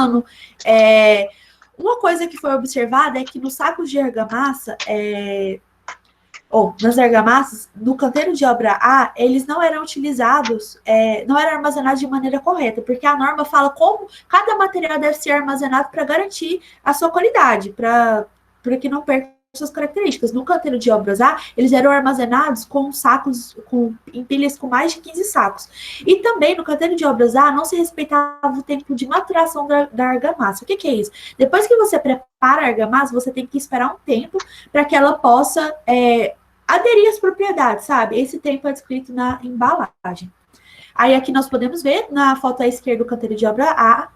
ano. Uma coisa que foi observada é que nos sacos de argamassa, ou nas argamassas, no canteiro de obra A, eles não eram utilizados, não eram armazenados de maneira correta, porque a norma fala como cada material deve ser armazenado para garantir a sua qualidade, para que não perca suas características. No canteiro de obras A, eles eram armazenados com sacos, em pilhas com mais de 15 sacos. E também no canteiro de obras A não se respeitava o tempo de maturação da argamassa. O que é isso? Depois que você prepara a argamassa, você tem que esperar um tempo para que ela possa aderir às propriedades, sabe? Esse tempo é descrito na embalagem. Aí aqui nós podemos ver, na foto à esquerda do canteiro de obra A,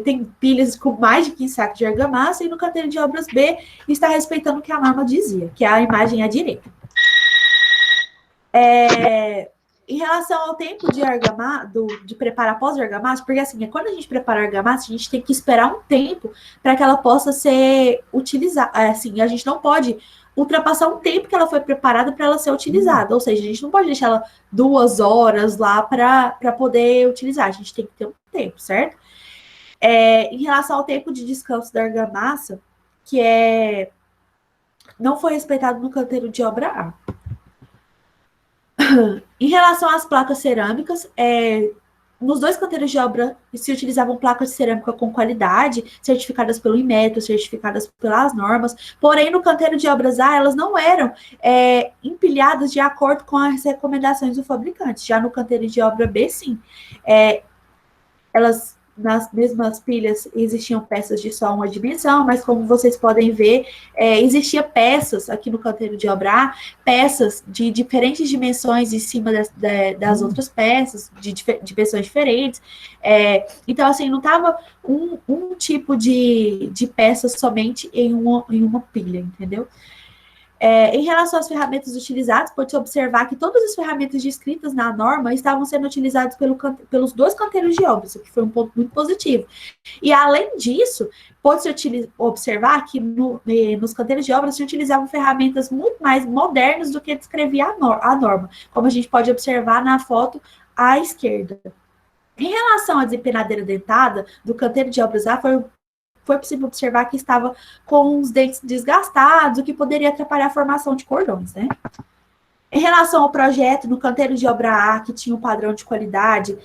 tem pilhas com mais de 15 sacos de argamassa, e no canteiro de obras B está respeitando o que a norma dizia, que é a imagem à direita. Em relação ao tempo de de preparar pós-argamassa, porque assim, quando a gente prepara a argamassa, a gente tem que esperar um tempo para que ela possa ser utilizada. Assim, a gente não pode ultrapassar um tempo que ela foi preparada para ela ser utilizada. Ou seja, a gente não pode deixar ela 2 horas lá para poder utilizar. A gente tem que ter um tempo, certo? Em relação ao tempo de descanso da argamassa, que não foi respeitado no canteiro de obra A. Em relação às placas cerâmicas, nos 2 canteiros de obra se utilizavam placas de cerâmica com qualidade, certificadas pelo Inmetro, certificadas pelas normas, porém no canteiro de obras A elas não eram empilhadas de acordo com as recomendações do fabricante. Já no canteiro de obra B, sim. Elas, nas mesmas pilhas, existiam peças de só uma dimensão, mas como vocês podem ver, existia peças aqui no canteiro de obra A, peças de diferentes dimensões em cima das outras peças, de dimensões diferentes. Então, assim, não estava um tipo de peça somente em uma pilha, entendeu? Em relação às ferramentas utilizadas, pode-se observar que todas as ferramentas descritas na norma estavam sendo utilizadas pelos 2 canteiros de obras, o que foi um ponto muito positivo. E, além disso, pode-se observar que nos canteiros de obras se utilizavam ferramentas muito mais modernas do que descrevia a norma, como a gente pode observar na foto à esquerda. Em relação à desempenadeira dentada, do canteiro de obras A, foi possível observar que estava com os dentes desgastados, o que poderia atrapalhar a formação de cordões, né? Em relação ao projeto, no canteiro de obra A, que tinha um padrão de qualidade,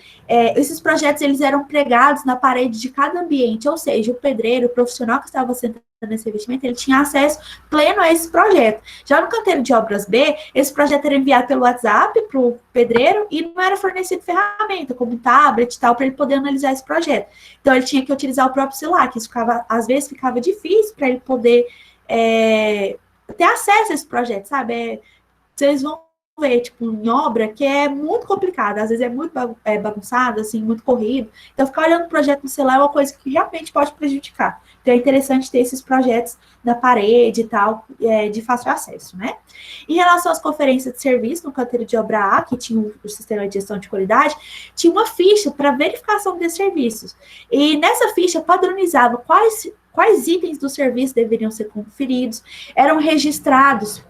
esses projetos eles eram pregados na parede de cada ambiente, ou seja, o pedreiro, o profissional que estava sentado nesse revestimento, ele tinha acesso pleno a esse projeto. Já no canteiro de obras B, esse projeto era enviado pelo WhatsApp para o pedreiro e não era fornecido ferramenta, como tablet e tal, para ele poder analisar esse projeto. Então, ele tinha que utilizar o próprio celular, que isso às vezes ficava difícil para ele poder ter acesso a esse projeto, sabe? Vocês vão ver, tipo, em obra que é muito complicada, às vezes é muito bagunçado, assim, muito corrido. Então, ficar olhando o projeto no celular é uma coisa que realmente pode prejudicar. Então, é interessante ter esses projetos na parede e tal, de fácil acesso, né? Em relação às conferências de serviço, no canteiro de obra A, que tinha o sistema de gestão de qualidade, tinha uma ficha para verificação desses serviços. E nessa ficha padronizava quais itens do serviço deveriam ser conferidos, eram registrados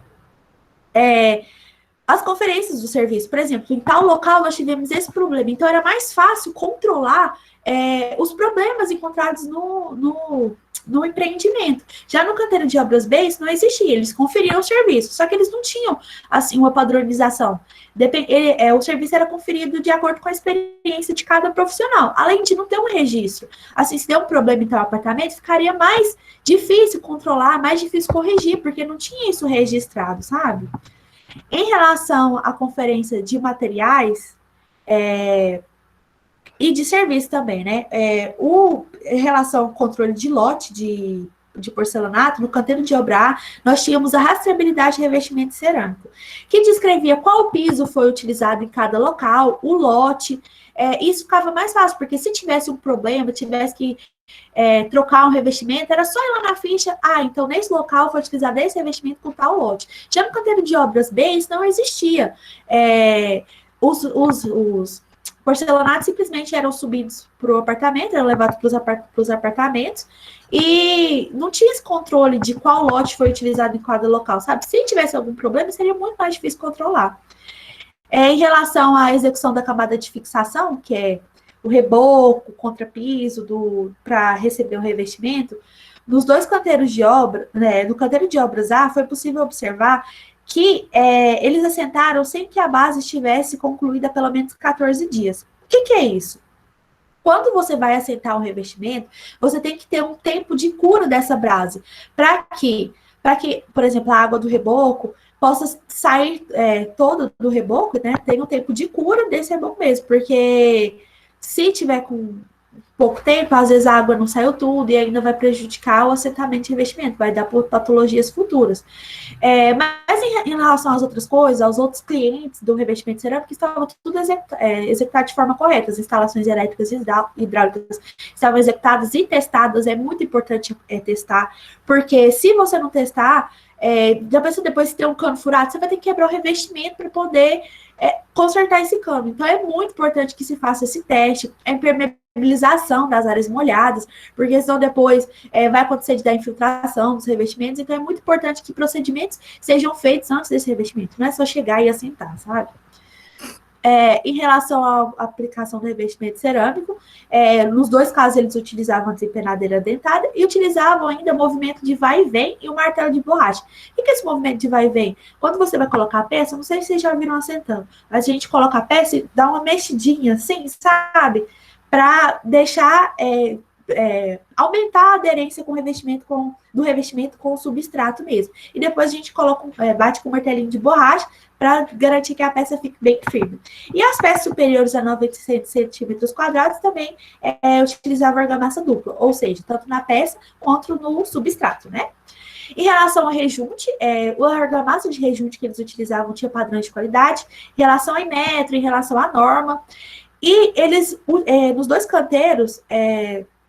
as conferências do serviço. Por exemplo, em tal local nós tivemos esse problema, então era mais fácil controlar os problemas encontrados no empreendimento. Já no canteiro de obras B, isso não existia, eles conferiam o serviço, só que eles não tinham, assim, uma padronização. O serviço era conferido de acordo com a experiência de cada profissional, além de não ter um registro. Assim, se der um problema em tal apartamento, ficaria mais difícil controlar, mais difícil corrigir, porque não tinha isso registrado, sabe? Em relação à conferência de materiais e de serviço também, né? Em relação ao controle de lote de porcelanato, no canteiro de obra A, nós tínhamos a rastreabilidade de revestimento cerâmico, que descrevia qual piso foi utilizado em cada local, o lote. Isso ficava mais fácil, porque se tivesse um problema, tivesse que trocar um revestimento, era só ir lá na ficha, então nesse local foi utilizado esse revestimento com tal lote. Já no canteiro de obras B, isso não existia. Os porcelanatos simplesmente eram subidos para o apartamento, eram levados para os apartamentos, e não tinha esse controle de qual lote foi utilizado em cada local, sabe? Se tivesse algum problema, seria muito mais difícil controlar. Em relação à execução da camada de fixação, que é o reboco, o contrapiso para receber o revestimento, nos dois canteiros de obra, né, no canteiro de obras A, foi possível observar que eles assentaram sem que a base estivesse concluída há pelo menos 14 dias. O que é isso? Quando você vai assentar um revestimento, você tem que ter um tempo de cura dessa base, para que, por exemplo, a água do reboco possa sair toda do reboco, né? Tem um tempo de cura desse reboco mesmo, porque se tiver com pouco tempo, às vezes a água não saiu tudo e ainda vai prejudicar o assentamento de revestimento, vai dar patologias futuras. Mas em relação às outras coisas, aos outros clientes do revestimento cerâmico, estava tudo executado de forma correta. As instalações elétricas e hidráulicas estavam executadas e testadas. É muito importante testar, porque se você não testar, já pensou depois de ter um cano furado, você vai ter que quebrar o revestimento para poder consertar esse cano. Então, é muito importante que se faça esse teste, a impermeabilização das áreas molhadas, porque senão depois vai acontecer de dar infiltração dos revestimentos. Então, é muito importante que procedimentos sejam feitos antes desse revestimento. Não é só chegar e assentar, sabe? Em relação à aplicação do revestimento cerâmico, nos dois casos eles utilizavam a desempenadeira dentada e utilizavam ainda o movimento de vai e vem e o martelo de borracha. O que é esse movimento de vai e vem? Quando você vai colocar a peça, não sei se vocês já viram assentando, mas a gente coloca a peça e dá uma mexidinha assim, sabe? Para deixar aumentar a aderência com o revestimento do revestimento com o substrato mesmo. E depois a gente bate com um martelinho de borracha para garantir que a peça fique bem firme. E as peças superiores a 96 centímetros quadrados também utilizavam argamassa dupla, ou seja, tanto na peça quanto no substrato, né? Em relação ao rejunte, o argamassa de rejunte que eles utilizavam tinha padrões de qualidade, em relação ao metro, em relação à norma, e eles, nos dois canteiros,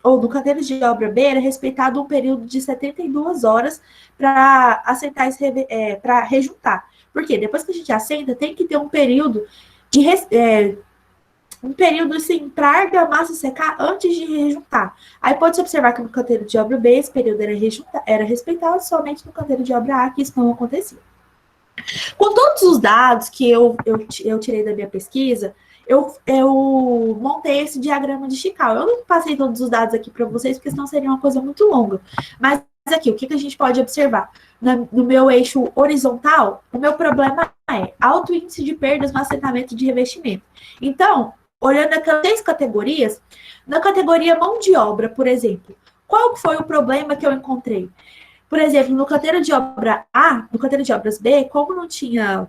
ou no canteiro de obra B, era respeitado um período de 72 horas para assentar para rejuntar. Por quê? Depois que a gente assenta, tem que ter um período assim, para a argamassa secar antes de rejuntar. Aí pode-se observar que no canteiro de obra B, esse período era respeitado, somente no canteiro de obra A que isso não acontecia. Com todos os dados que eu tirei da minha pesquisa, eu montei esse diagrama de Chicago. Eu não passei todos os dados aqui para vocês, porque senão seria uma coisa muito longa. Mas aqui, o que a gente pode observar? No meu eixo horizontal, o meu problema é alto índice de perdas no assentamento de revestimento. Então, olhando aquelas 6 categorias, na categoria mão de obra, por exemplo, qual foi o problema que eu encontrei? Por exemplo, no canteiro de obra A, no canteiro de obras B, como não tinha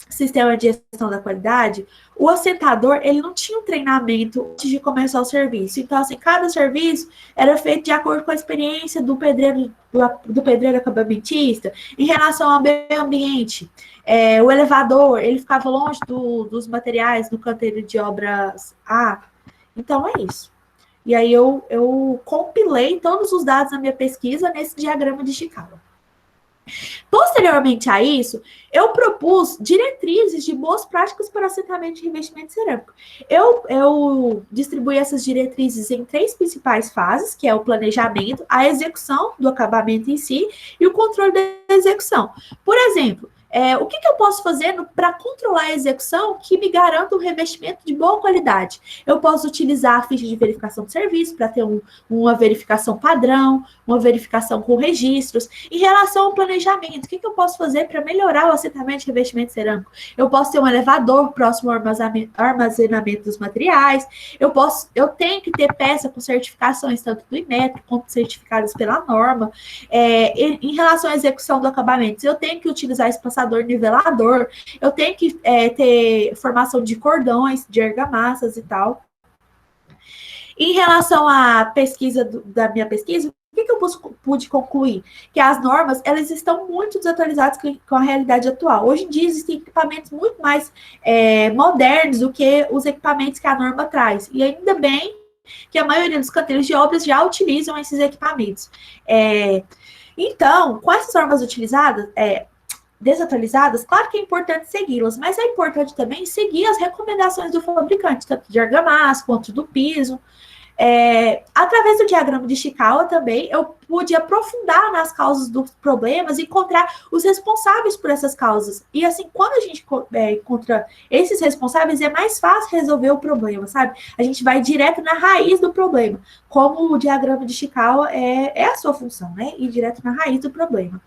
sistema de gestão da qualidade, o assentador, ele não tinha um treinamento antes de começar o serviço. Então, assim, cada serviço era feito de acordo com a experiência do pedreiro acabamentista em relação ao meio ambiente. O elevador, ele ficava longe dos materiais no canteiro de obras A. Então, é isso. E aí, eu compilei todos os dados da minha pesquisa nesse diagrama de Chicago. Posteriormente a isso, eu propus diretrizes de boas práticas para assentamento de revestimento cerâmico. Eu distribuí essas diretrizes em 3 principais fases, que é o planejamento, a execução do acabamento em si e o controle da execução. Por exemplo, o que eu posso fazer para controlar a execução que me garanta um revestimento de boa qualidade? Eu posso utilizar a ficha de verificação de serviço para ter uma verificação padrão, uma verificação com registros. Em relação ao planejamento, o que eu posso fazer para melhorar o assentamento de revestimento cerâmico? Eu posso ter um elevador próximo ao armazenamento dos materiais. Eu tenho que ter peça com certificações tanto do Inmetro quanto certificadas pela norma. Em relação à execução do acabamento, eu tenho que utilizar espaçador nivelador, eu tenho que ter formação de cordões, de argamassas e tal. Em relação à pesquisa da minha pesquisa, o que eu pude concluir? Que as normas, elas estão muito desatualizadas com a realidade atual. Hoje em dia, existem equipamentos muito mais modernos do que os equipamentos que a norma traz. E ainda bem que a maioria dos canteiros de obras já utilizam esses equipamentos. Então, com essas normas desatualizadas, claro que é importante segui-las, mas é importante também seguir as recomendações do fabricante, tanto de argamassa quanto do piso. Através do diagrama de Chikawa também, eu pude aprofundar nas causas dos problemas e encontrar os responsáveis por essas causas. E assim, quando a gente encontra esses responsáveis, é mais fácil resolver o problema, sabe? A gente vai direto na raiz do problema, como o diagrama de Chikawa é a sua função, né? Ir direto na raiz do problema.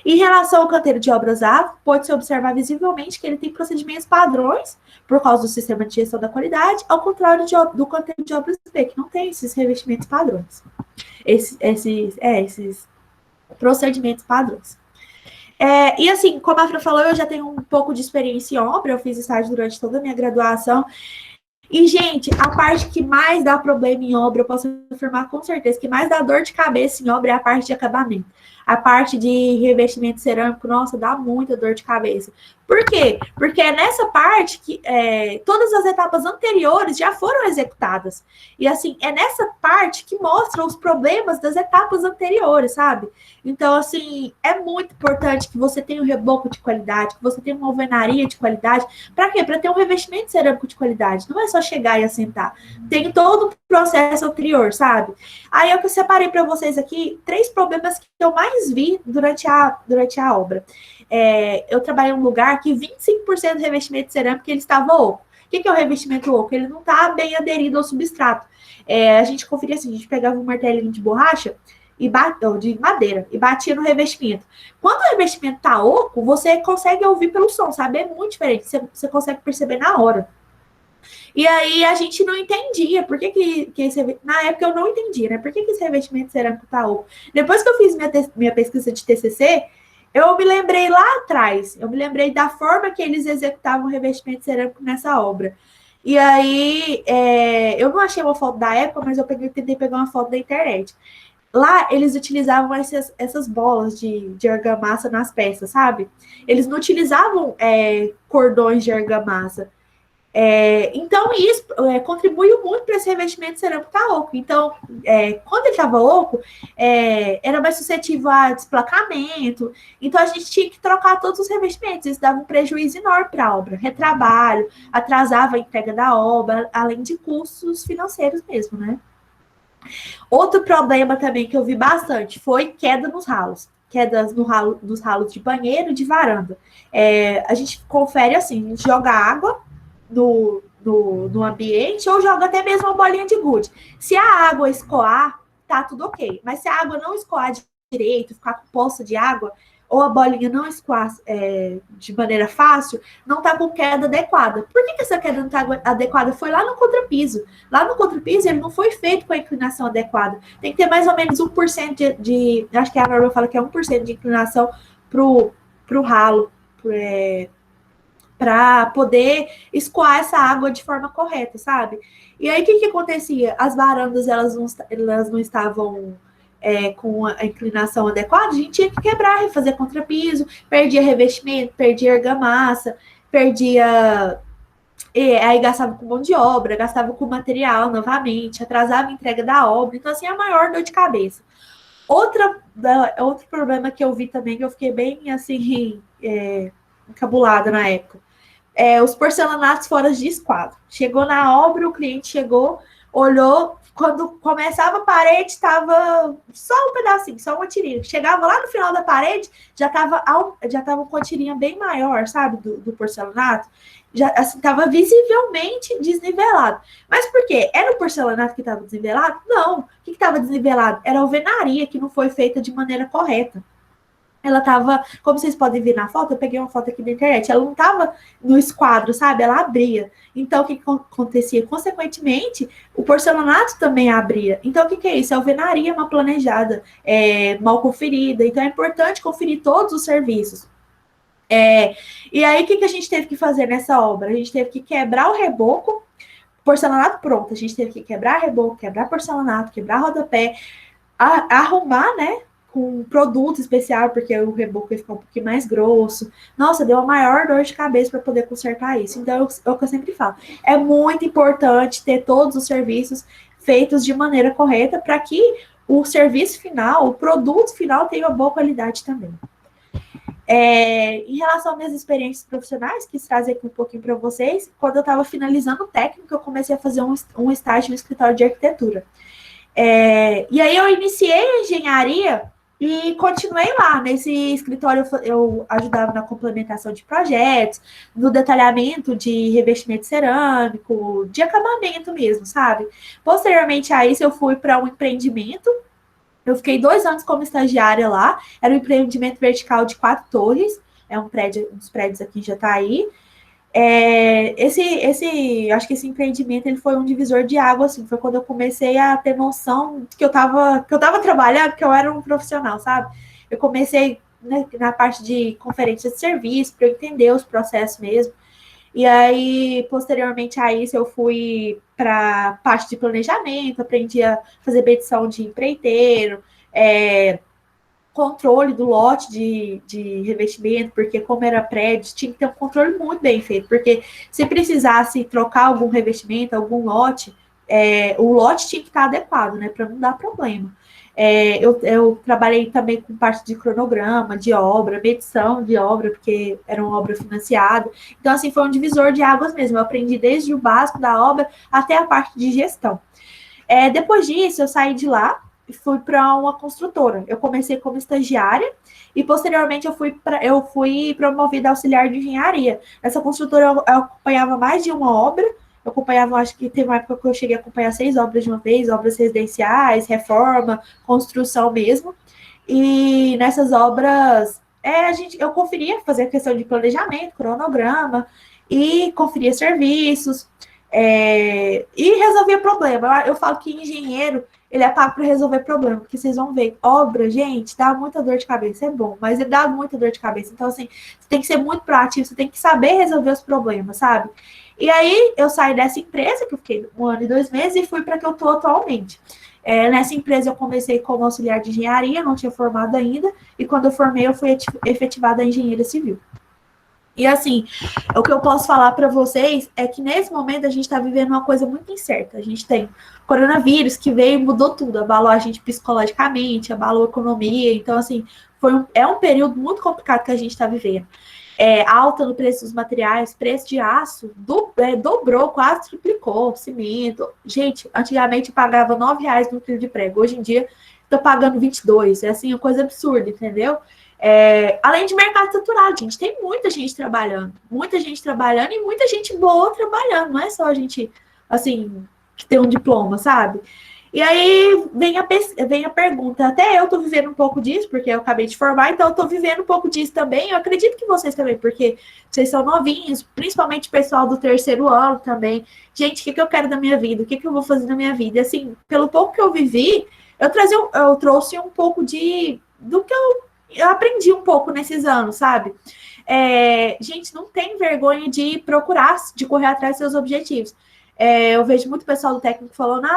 Em relação ao canteiro de obras A, pode-se observar visivelmente que ele tem procedimentos padrões, por causa do sistema de gestão da qualidade, ao contrário do canteiro de obras B, que não tem esses revestimentos padrões. Esses procedimentos padrões. E assim, como a Fran falou, eu já tenho um pouco de experiência em obra, eu fiz estágio durante toda a minha graduação. E, gente, a parte que mais dá problema em obra, eu posso afirmar com certeza, que mais dá dor de cabeça em obra é a parte de acabamento. A parte de revestimento cerâmico, nossa, dá muita dor de cabeça. Por quê? Porque é nessa parte que todas as etapas anteriores já foram executadas. E, assim, é nessa parte que mostra os problemas das etapas anteriores, sabe? Então, assim, é muito importante que você tenha um reboco de qualidade, que você tenha uma alvenaria de qualidade. Para quê? Para ter um revestimento cerâmico de qualidade. Não é só chegar e assentar. Tem todo um processo anterior, sabe? Aí eu separei para vocês aqui 3 problemas que eu mais vi durante a obra. Eu trabalhei em um lugar que 25% do revestimento cerâmico ele estava oco. O que é o revestimento oco? Ele não está bem aderido ao substrato. A gente conferia assim, a gente pegava um martelinho de borracha de madeira e batia no revestimento. Quando o revestimento está oco, você consegue ouvir pelo som, sabe? É muito diferente, você consegue perceber na hora. E aí a gente não entendia por que esse... Na época eu não entendia, né? Por que esse revestimento cerâmico tá oco? Depois que eu fiz minha pesquisa de TCC, eu me lembrei lá atrás, eu me lembrei da forma que eles executavam o revestimento cerâmico nessa obra. E aí, eu não achei uma foto da época, mas eu tentei pegar uma foto da internet. Lá, eles utilizavam essas bolas de argamassa nas peças, sabe? Eles não utilizavam cordões de argamassa. Então, isso contribuiu muito para esse revestimento cerâmico estar oco. Então, quando ele estava oco, era mais suscetível a desplacamento. Então, a gente tinha que trocar todos os revestimentos. Isso dava um prejuízo enorme para a obra. Retrabalho, atrasava a entrega da obra, além de custos financeiros mesmo, né? Outro problema também que eu vi bastante foi queda nos ralos. Quedas nos ralos de banheiro e de varanda. A gente confere assim, a gente joga água no ambiente ou joga até mesmo uma bolinha de gude. Se a água escoar, tá tudo ok. Mas se a água não escoar direito, ficar com poça de água, ou a bolinha não escoar de maneira fácil, não tá com queda adequada. Por que essa queda não tá adequada? Foi lá no contrapiso. Lá no contrapiso, ele não foi feito com a inclinação adequada. Tem que ter mais ou menos 1% de acho que a norma fala que é 1% de inclinação pro ralo, para poder escoar essa água de forma correta, sabe? E aí, o que acontecia? As varandas, elas não estavam com a inclinação adequada, a gente tinha que quebrar, refazer contrapiso, perdia revestimento, perdia argamassa, aí gastava com mão de obra, gastava com material novamente, atrasava a entrega da obra, então assim, é a maior dor de cabeça. Outro problema que eu vi também, que eu fiquei bem assim, encabulada na época, os porcelanatos fora de esquadro. Chegou na obra, o cliente chegou, olhou, quando começava a parede, estava só um pedacinho, só uma tirinha. Chegava lá no final da parede, já estava com a tirinha bem maior, sabe, do porcelanato. Já assim, estava visivelmente desnivelado. Mas por quê? Era o porcelanato que estava desnivelado? Não. O que estava desnivelado? Era a alvenaria que não foi feita de maneira correta. Ela estava, como vocês podem ver na foto, eu peguei uma foto aqui da internet, ela não estava no esquadro, sabe? Ela abria. Então, o que acontecia? Consequentemente, o porcelanato também abria. Então, o que é isso? A alvenaria mal planejada, mal conferida. Então, é importante conferir todos os serviços. E aí, o que a gente teve que fazer nessa obra? A gente teve que quebrar o reboco, porcelanato pronto. A gente teve que quebrar reboco, quebrar porcelanato, quebrar rodapé, arrumar, né? Com produto especial, porque o reboco ia ficar um pouquinho mais grosso. Nossa, deu uma maior dor de cabeça para poder consertar isso. Então, é o que eu sempre falo. É muito importante ter todos os serviços feitos de maneira correta para que o serviço final, o produto final tenha uma boa qualidade também. Em relação às minhas experiências profissionais, quis trazer aqui um pouquinho para vocês. Quando eu estava finalizando o técnico, eu comecei a fazer um estágio no escritório de arquitetura. E aí eu iniciei a engenharia e continuei lá. Nesse escritório eu ajudava na complementação de projetos, no detalhamento de revestimento cerâmico, de acabamento mesmo, sabe? Posteriormente a isso, eu fui para um empreendimento. Eu fiquei 2 anos como estagiária lá. Era um empreendimento vertical de 4 torres. É um prédio, um dos prédios aqui em Jataí. Acho que esse empreendimento ele foi um divisor de água, assim, foi quando eu comecei a ter noção que eu tava trabalhando, que eu era um profissional, sabe? Eu comecei, né, na parte de conferência de serviço, para eu entender os processos mesmo. E aí, posteriormente a isso, eu fui para parte de planejamento, aprendi a fazer medição de empreiteiro, é, controle do lote de revestimento, porque como era prédio, tinha que ter um controle muito bem feito, porque se precisasse trocar algum revestimento, algum lote, o lote tinha que estar adequado, né, para não dar problema. Eu trabalhei também com parte de cronograma, de obra, medição de obra, porque era uma obra financiada. Então, assim, foi um divisor de águas mesmo. Eu aprendi desde o básico da obra até a parte de gestão. Depois disso, eu saí de lá e fui para uma construtora. Eu comecei como estagiária e, posteriormente, eu fui promovida auxiliar de engenharia. Nessa construtora, eu acompanhava mais de uma obra. Eu acompanhava, acho que teve uma época que eu cheguei a acompanhar 6 obras de uma vez, obras residenciais, reforma, construção mesmo. E nessas obras, eu conferia, fazia questão de planejamento, cronograma, e conferia serviços, e resolvia problema. Eu falo que engenheiro, ele é pago para resolver problema, porque vocês vão ver, obra, gente, dá muita dor de cabeça, é bom, mas ele dá muita dor de cabeça. Então, assim, você tem que ser muito proativo, você tem que saber resolver os problemas, sabe? E aí, eu saí dessa empresa, que eu fiquei 1 ano e 2 meses, e fui para que eu estou atualmente. Nessa empresa eu comecei como auxiliar de engenharia, não tinha formado ainda, e quando eu formei eu fui efetivada engenheira civil. E assim, o que eu posso falar para vocês é que nesse momento a gente está vivendo uma coisa muito incerta. A gente tem coronavírus que veio e mudou tudo, abalou a gente psicologicamente, abalou a economia. Então, assim, é um período muito complicado que a gente está vivendo. Alta no preço dos materiais, preço de aço dobrou, quase triplicou, cimento. Gente, antigamente eu pagava R$ 9 no quilo de prego, hoje em dia estou pagando 22. É assim, uma coisa absurda, entendeu? Além de mercado saturado, gente, tem muita gente trabalhando e muita gente boa trabalhando, não é só a gente, assim, que tem um diploma, sabe? E aí vem a pergunta, até eu tô vivendo um pouco disso, porque eu acabei de formar, então eu tô vivendo um pouco disso também, eu acredito que vocês também, porque vocês são novinhos, principalmente o pessoal do terceiro ano também. Gente, o que eu quero da minha vida? O que eu vou fazer na minha vida? E, assim, pelo pouco que eu vivi, eu trouxe um pouco do que eu aprendi um pouco nesses anos, sabe? Gente, não tem vergonha de procurar, de correr atrás dos seus objetivos. Eu vejo muito pessoal do técnico falando,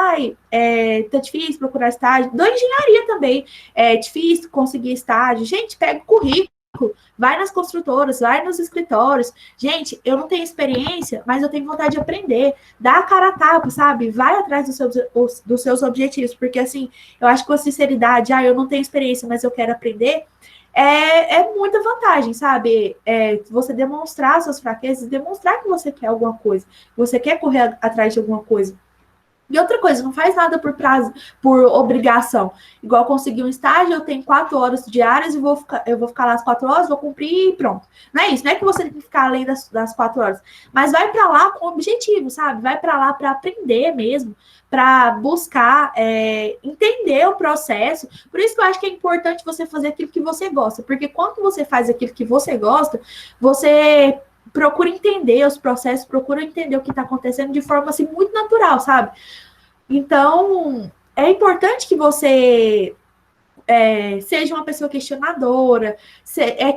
tá difícil procurar estágio. Da engenharia também, é difícil conseguir estágio. Gente, pega o currículo, vai nas construtoras, vai nos escritórios. Gente, eu não tenho experiência, mas eu tenho vontade de aprender. Dá a cara a tapa, sabe? Vai atrás dos seus objetivos, porque assim, eu acho que com sinceridade, eu não tenho experiência, mas eu quero aprender, é muita vantagem, sabe? Você demonstrar suas fraquezas, demonstrar que você quer alguma coisa, que você quer correr atrás de alguma coisa. E outra coisa, não faz nada por prazo, por obrigação. Igual conseguir um estágio, eu tenho 4 horas diárias e eu vou ficar lá as 4 horas, vou cumprir e pronto. Não é isso, não é que você tem que ficar além das 4 horas. Mas vai para lá com objetivo, sabe? Vai para lá para aprender mesmo, para buscar entender o processo. Por isso que eu acho que é importante você fazer aquilo que você gosta. Porque quando você faz aquilo que você gosta, você procura entender os processos, procura entender o que está acontecendo de forma assim muito natural, sabe? Então, é importante que você seja uma pessoa questionadora,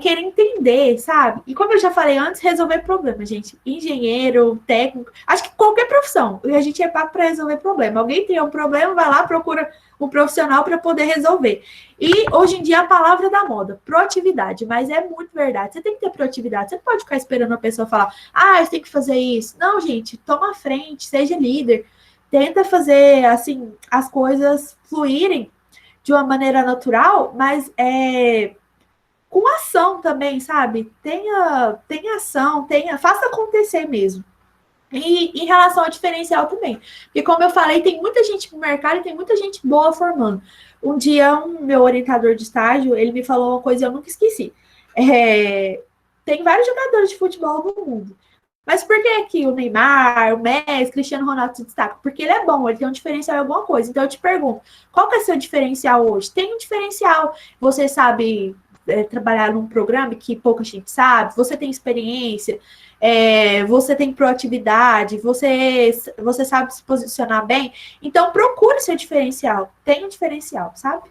querer entender, sabe? E como eu já falei antes, resolver problema, gente. Engenheiro, técnico, acho que qualquer profissão, a gente é pago para resolver problema. Alguém tem um problema, vai lá, procura um profissional para poder resolver. E hoje em dia a palavra da moda, proatividade, mas é muito verdade. Você tem que ter proatividade, você não pode ficar esperando a pessoa falar, eu tenho que fazer isso. Não, gente, toma a frente, seja líder, tenta fazer assim as coisas fluírem de uma maneira natural, mas com ação também, sabe? Tenha ação, faça acontecer mesmo. E em relação ao diferencial também. Porque, como eu falei, tem muita gente no mercado e tem muita gente boa formando. Um dia, meu orientador de estágio, ele me falou uma coisa que eu nunca esqueci. Tem vários jogadores de futebol no mundo. Mas por que aqui o Neymar, o Messi, Cristiano Ronaldo se destacam? Porque ele é bom, ele tem um diferencial em alguma coisa. Então eu te pergunto, qual que é o seu diferencial hoje? Tem um diferencial. Você sabe trabalhar num programa que pouca gente sabe, você tem experiência, você tem proatividade, você sabe se posicionar bem. Então procure seu diferencial. Tem um diferencial, sabe?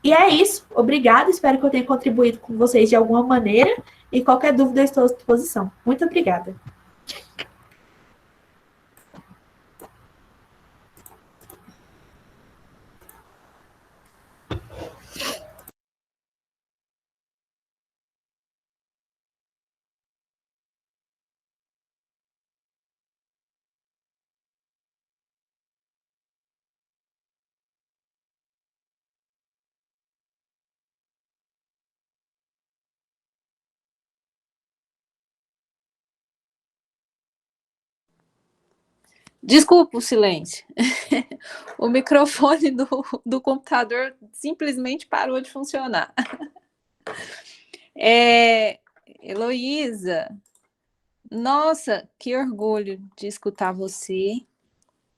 E é isso. Obrigada. Espero que eu tenha contribuído com vocês de alguma maneira. E qualquer dúvida, eu estou à disposição. Muito obrigada. Desculpa o silêncio. O microfone do computador simplesmente parou de funcionar. Heloísa, nossa, que orgulho de escutar você.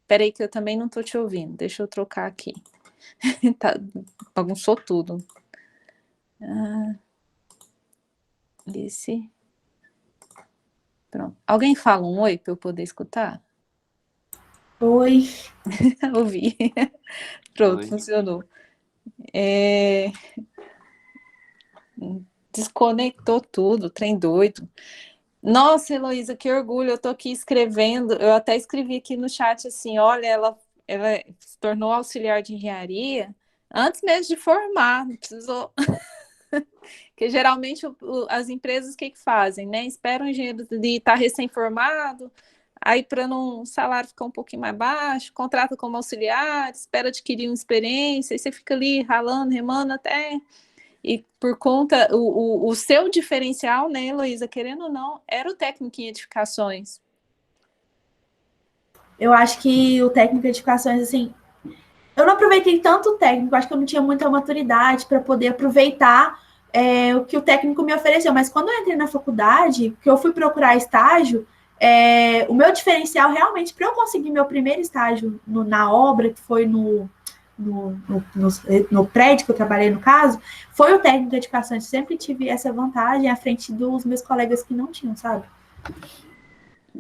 Peraí que eu também não estou te ouvindo. Deixa eu trocar aqui. Tá, bagunçou tudo. Esse. Pronto. Alguém fala um oi para eu poder escutar? Oi. Ouvi. Pronto, oi. Funcionou. Desconectou tudo, trem doido. Nossa, Heloísa, que orgulho, eu tô aqui escrevendo, eu até escrevi aqui no chat assim, olha, ela se tornou auxiliar de engenharia antes mesmo de formar, não precisou... Porque geralmente as empresas o que fazem, né? Esperam o engenheiro de estar recém-formado, aí para o salário ficar um pouquinho mais baixo, contrata como auxiliar, espera adquirir uma experiência, aí você fica ali ralando, remando até... E por conta, o seu diferencial, né, Heloísa, querendo ou não, era o técnico em edificações. Eu acho que o técnico em edificações, assim, eu não aproveitei tanto o técnico, acho que eu não tinha muita maturidade para poder aproveitar o que o técnico me ofereceu. Mas quando eu entrei na faculdade, que eu fui procurar estágio, o meu diferencial realmente, para eu conseguir meu primeiro estágio na obra, que foi no prédio que eu trabalhei, no caso, foi o técnico de edificações. Eu sempre tive essa vantagem à frente dos meus colegas que não tinham, sabe?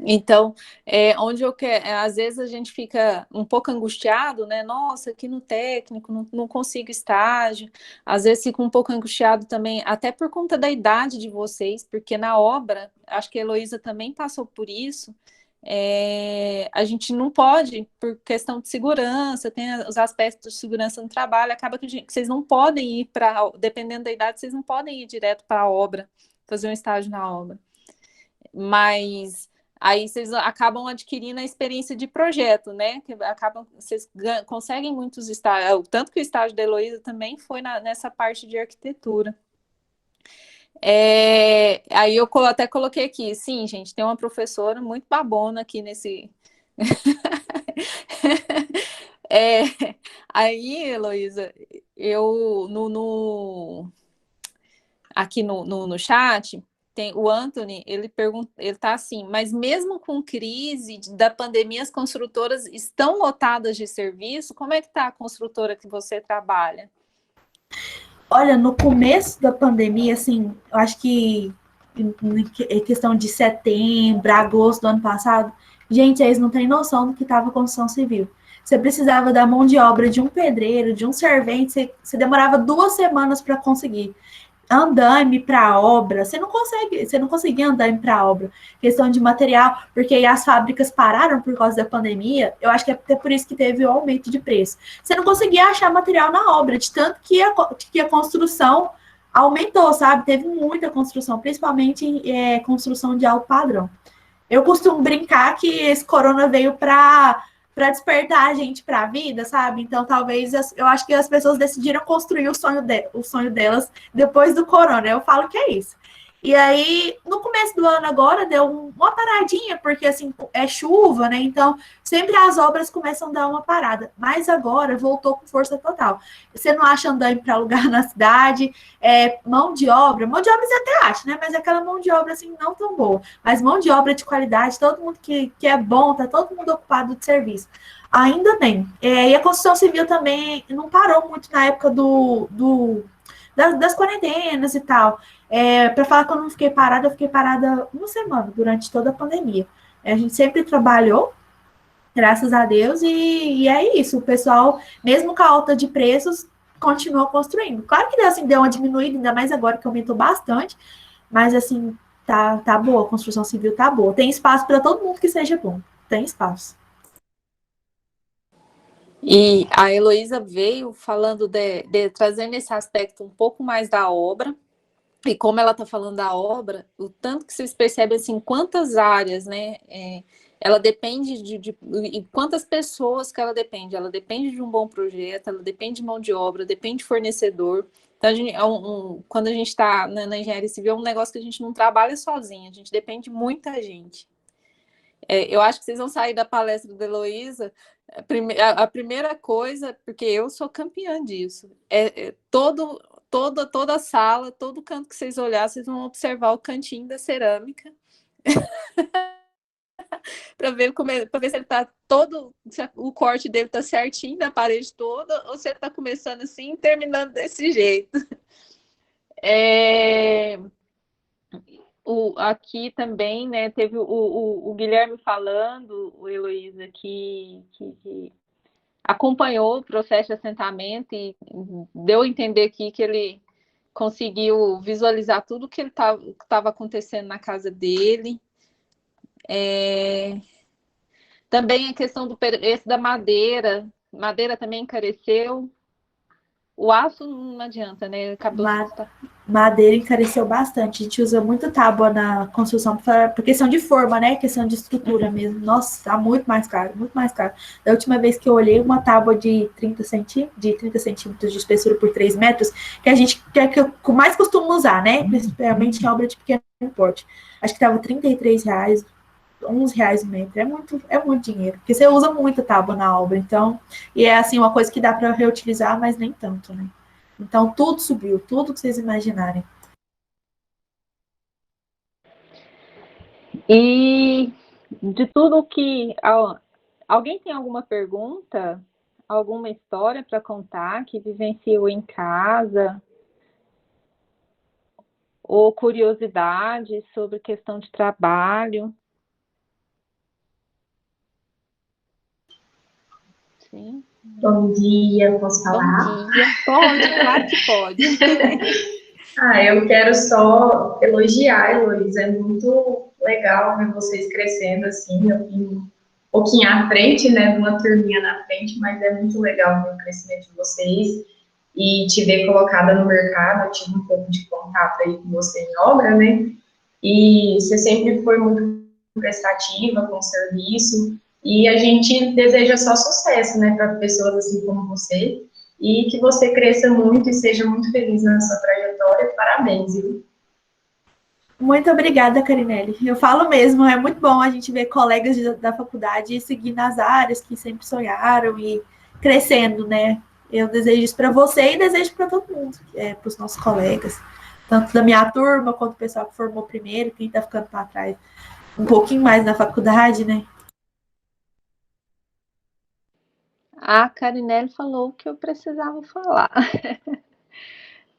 Então, onde eu quero, às vezes a gente fica um pouco angustiado, né? Nossa, aqui no técnico não consigo estágio. Às vezes fico um pouco angustiado também, até por conta da idade de vocês, porque na obra, acho que a Heloísa também passou por isso. A gente não pode, por questão de segurança, tem os aspectos de segurança no trabalho, acaba que vocês não podem ir para, dependendo da idade, vocês não podem ir direto para a obra, fazer um estágio na obra. Mas aí vocês acabam adquirindo a experiência de projeto, né? Que vocês conseguem muitos estágios, tanto que o estágio da Heloísa também foi nessa parte de arquitetura. Aí eu até coloquei aqui, sim, gente, tem uma professora muito babona aqui nesse... Aí, Heloísa, eu aqui no chat, tem o Anthony, ele tá assim, mas mesmo com crise da pandemia, as construtoras estão lotadas de serviço? Como é que está a construtora que você trabalha? Olha, no começo da pandemia, assim, eu acho que em questão de setembro, agosto do ano passado, gente, eles não têm noção do que estava a construção civil. Você precisava da mão de obra de um pedreiro, de um servente, você demorava 2 semanas para conseguir. Andaime para obra, você não conseguia andaime para obra. Questão de material, porque as fábricas pararam por causa da pandemia, eu acho que é até por isso que teve o aumento de preço. Você não conseguia achar material na obra, de tanto que a construção aumentou, sabe? Teve muita construção, principalmente construção de alto padrão. Eu costumo brincar que esse corona veio para para despertar a gente para a vida, sabe? Então, talvez, eu acho que as pessoas decidiram construir o sonho delas depois do corona. Eu falo que é isso. E aí, no começo do ano agora, deu uma paradinha, porque, assim, é chuva, né? Então, sempre as obras começam a dar uma parada. Mas agora, voltou com força total. Você não acha andando para lugar na cidade, mão de obra você até acha, né? Mas é aquela mão de obra, assim, não tão boa. Mas mão de obra de qualidade, todo mundo que é bom, tá todo mundo ocupado de serviço. Ainda bem. E a construção civil também não parou muito na época das quarentenas e tal. Para falar que eu não fiquei parada, eu fiquei parada uma semana durante toda a pandemia. A gente sempre trabalhou, graças a Deus, e é isso. O pessoal, mesmo com a alta de preços, continua construindo. Claro que assim, deu uma diminuída, ainda mais agora que aumentou bastante, mas assim, tá boa, a construção civil tá boa. Tem espaço para todo mundo que seja bom. Tem espaço. E a Heloísa veio falando trazendo esse aspecto um pouco mais da obra, e como ela está falando da obra, o tanto que vocês percebem assim, quantas áreas, né? Ela depende e quantas pessoas que ela depende. Ela depende de um bom projeto, ela depende de mão de obra, depende de fornecedor. Então, quando a gente está na engenharia civil, é um negócio que a gente não trabalha sozinha, a gente depende de muita gente. Eu acho que vocês vão sair da palestra da Heloísa. A primeira coisa, porque eu sou campeã disso, toda a sala, todo canto que vocês olharem, vocês vão observar o cantinho da cerâmica para ver se ele tá todo, se o corte dele tá certinho da parede toda, ou se ele tá começando assim, terminando desse jeito. Aqui também, né, teve o Guilherme falando, o Heloísa, que acompanhou o processo de assentamento e deu a entender aqui que ele conseguiu visualizar tudo que estava acontecendo na casa dele. Também a questão do preço da madeira também encareceu. O aço não adianta, né? Madeira encareceu bastante. A gente usa muito tábua na construção por questão de forma, né? Questão de estrutura mesmo. Nossa, tá muito mais caro, muito mais caro. Da última vez que eu olhei uma tábua de 30 centímetros de espessura por 3 metros, que a gente que eu mais costumo usar, né? Principalmente em obra de pequeno porte. Acho que tava R$ 33, R$ 11 o metro. É muito dinheiro. Porque você usa muito tábua na obra, então. E é assim, uma coisa que dá para reutilizar, mas nem tanto, né? Então, tudo subiu, tudo que vocês imaginarem. E de tudo que... Alguém tem alguma pergunta? Alguma história para contar que vivenciou em casa? Ou curiosidade sobre questão de trabalho? Sim. Bom dia, posso falar? Bom dia, pode, claro que pode. Eu quero só elogiar, Heloísa, é muito legal ver vocês crescendo assim, eu vim um pouquinho à frente, né, de uma turminha na frente, mas é muito legal ver o crescimento de vocês e te ver colocada no mercado. Eu tive um pouco de contato aí com você em obra, né, e você sempre foi muito prestativa com o serviço, e a gente deseja só sucesso, né, para pessoas assim como você, e que você cresça muito e seja muito feliz na sua trajetória. Parabéns, viu? Muito obrigada, Carinelli. Eu falo mesmo, é muito bom a gente ver colegas da faculdade seguir nas áreas que sempre sonharam e crescendo, né? Eu desejo isso para você e desejo para todo mundo, para os nossos colegas, tanto da minha turma quanto o pessoal que formou primeiro, quem está ficando para trás um pouquinho mais na faculdade, né? A Carinelli falou o que eu precisava falar.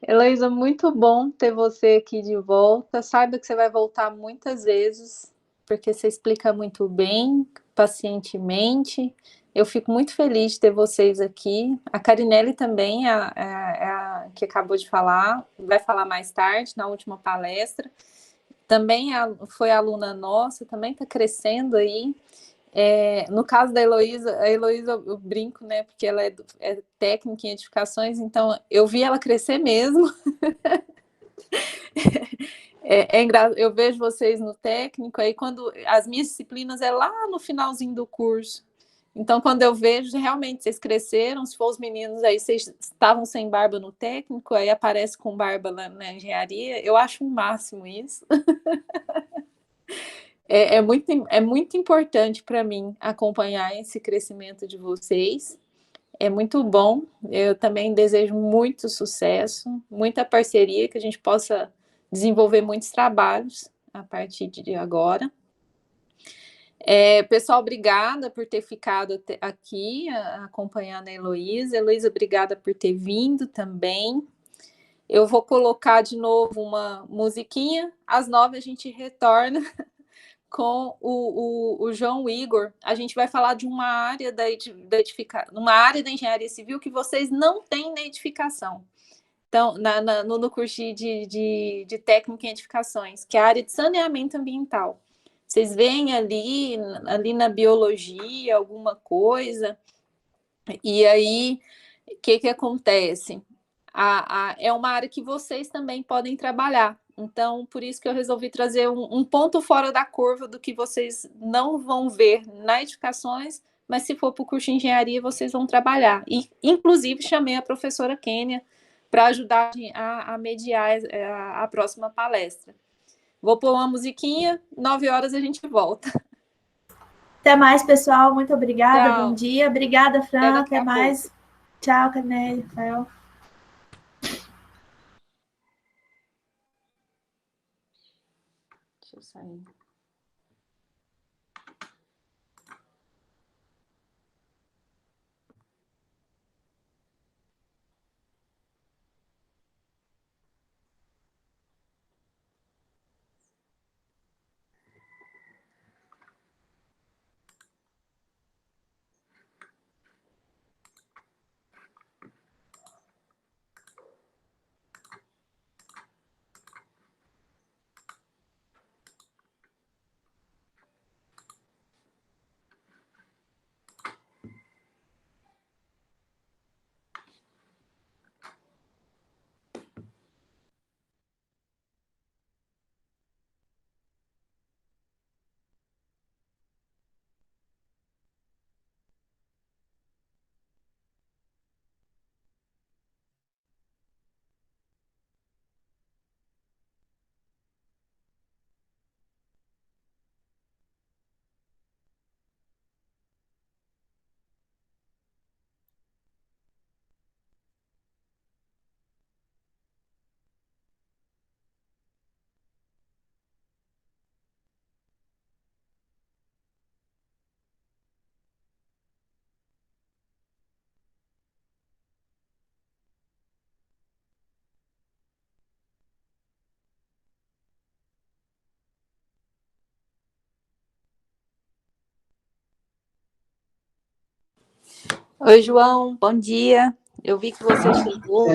Heloísa, muito bom ter você aqui de volta. Saiba que você vai voltar muitas vezes, porque você explica muito bem, pacientemente. Eu fico muito feliz de ter vocês aqui. A Carinelli também, a que acabou de falar, vai falar mais tarde, na última palestra. Também foi aluna nossa, também está crescendo aí. No caso da Heloísa, a Heloísa eu brinco, né, porque ela é técnica em edificações, então eu vi ela crescer mesmo. Eu vejo vocês no técnico, aí quando as minhas disciplinas é lá no finalzinho do curso, Então, quando eu vejo, realmente, vocês cresceram, se for os meninos aí, vocês estavam sem barba no técnico, aí aparece com barba na engenharia, eu acho o máximo isso. É muito importante para mim acompanhar esse crescimento de vocês. É muito bom. Eu também desejo muito sucesso, muita parceria, que a gente possa desenvolver muitos trabalhos a partir de agora. Pessoal, obrigada por ter ficado aqui acompanhando a Heloísa. Heloísa, obrigada por ter vindo também. Eu vou colocar de novo uma musiquinha. Às 9 a gente retorna com o João Igor. A gente vai falar de uma área uma área da engenharia civil que vocês não têm na edificação. Então, no curso de técnica em edificações, que é a área de saneamento ambiental. Vocês veem ali na biologia alguma coisa, e aí o que acontece? É uma área que vocês também podem trabalhar. Então, por isso que eu resolvi trazer um ponto fora da curva do que vocês não vão ver nas edificações, mas se for para o curso de engenharia, vocês vão trabalhar. E, inclusive, chamei a professora Kênia para ajudar a mediar a próxima palestra. Vou pôr uma musiquinha, 9 horas a gente volta. Até mais, pessoal. Muito obrigada. Tchau. Bom dia. Obrigada, Fran. Até mais. Pouco. Tchau, Carnélio, Rafael. Deixa eu sair. Oi, João, bom dia. Eu vi que você chegou.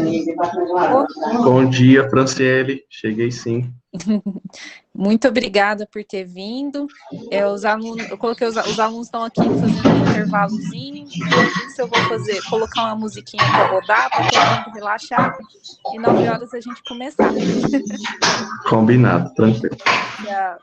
Bom dia, Franciele. Cheguei sim. Muito obrigada por ter vindo. Os alunos, eu coloquei os alunos estão aqui fazendo um intervalozinho. Isso eu vou colocar uma musiquinha para rodar, para todo mundo relaxar. E 9 horas a gente começar. Combinado, tranquilo. Tchau.